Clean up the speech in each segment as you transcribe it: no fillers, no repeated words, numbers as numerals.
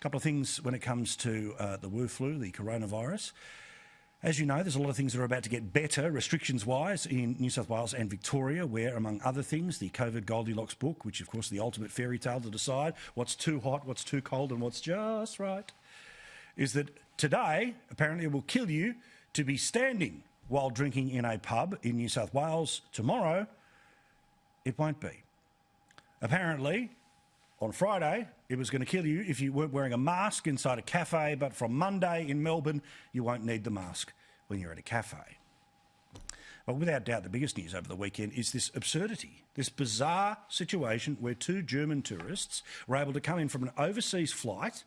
couple of things when it comes to the Wu flu, the coronavirus. As you know, there's a lot of things that are about to get better, restrictions-wise, in New South Wales and Victoria, where, among other things, the COVID Goldilocks book, which, of course, the ultimate fairy tale to decide what's too hot, what's too cold and what's just right, is that today, apparently, it will kill you to be standing while drinking in a pub in New South Wales. Tomorrow, it won't be. Apparently, on Friday, it was going to kill you if you weren't wearing a mask inside a cafe, but from Monday in Melbourne, you won't need the mask when you're at a cafe. But without doubt, the biggest news over the weekend is this absurdity, this bizarre situation where two German tourists were able to come in from an overseas flight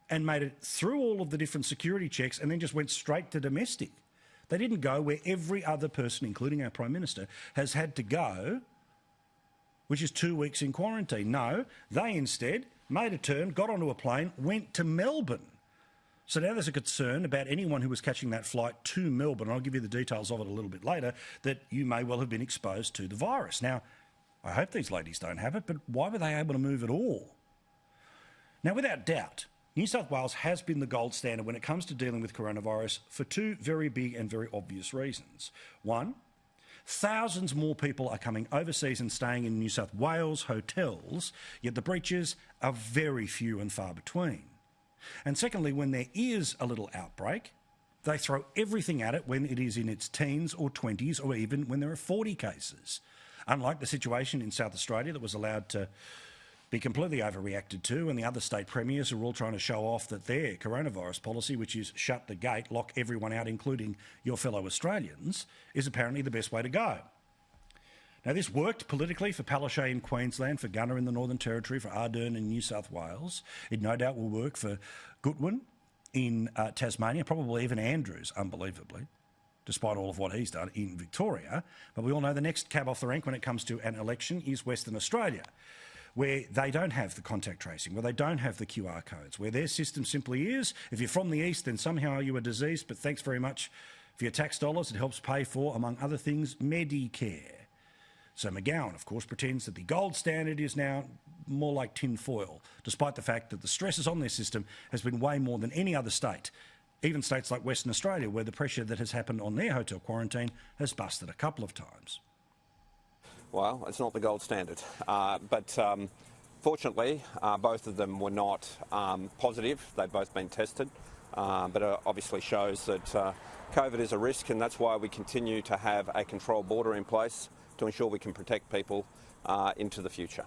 and made it through all of the different security checks and then just went straight to domestic. They didn't go where every other person, including our Prime Minister, has had to go, which is 2 weeks in quarantine. No, they instead made a turn, got onto a plane, went to Melbourne. So now there's a concern about anyone who was catching that flight to Melbourne, and I'll give you the details of it a little bit later, that you may well have been exposed to the virus. Now, I hope these ladies don't have it, but why were they able to move at all? Now, without doubt, New South Wales has been the gold standard when it comes to dealing with coronavirus for two very big and very obvious reasons. One, thousands more people are coming overseas and staying in New South Wales hotels, yet the breaches are very few and far between. And secondly, when there is a little outbreak, they throw everything at it when it is in its teens or 20s, or even when there are 40 cases. Unlike the situation in South Australia that was allowed to be completely overreacted to, and the other state premiers are all trying to show off that their coronavirus policy, which is shut the gate, lock everyone out, including your fellow Australians, is apparently the best way to go. Now, this worked politically for Palaszczuk in Queensland, for Gunner in the Northern Territory, for Ardern in New South Wales. It no doubt will work for Goodwin in Tasmania, probably even Andrews, unbelievably, despite all of what he's done in Victoria. But we all know the next cab off the rank when it comes to an election is Western Australia, where they don't have the contact tracing, where they don't have the QR codes, where their system simply is, if you're from the east, then somehow you are diseased, but thanks very much for your tax dollars. It helps pay for, among other things, Medicare. So McGowan, of course, pretends that the gold standard is now more like tin foil, despite the fact that the stresses on their system has been way more than any other state, even states like Western Australia, where the pressure that has happened on their hotel quarantine has busted a couple of times. Well, it's not the gold standard, but fortunately, both of them were not positive. They've both been tested, but it obviously shows that COVID is a risk, and that's why we continue to have a controlled border in place to ensure we can protect people into the future.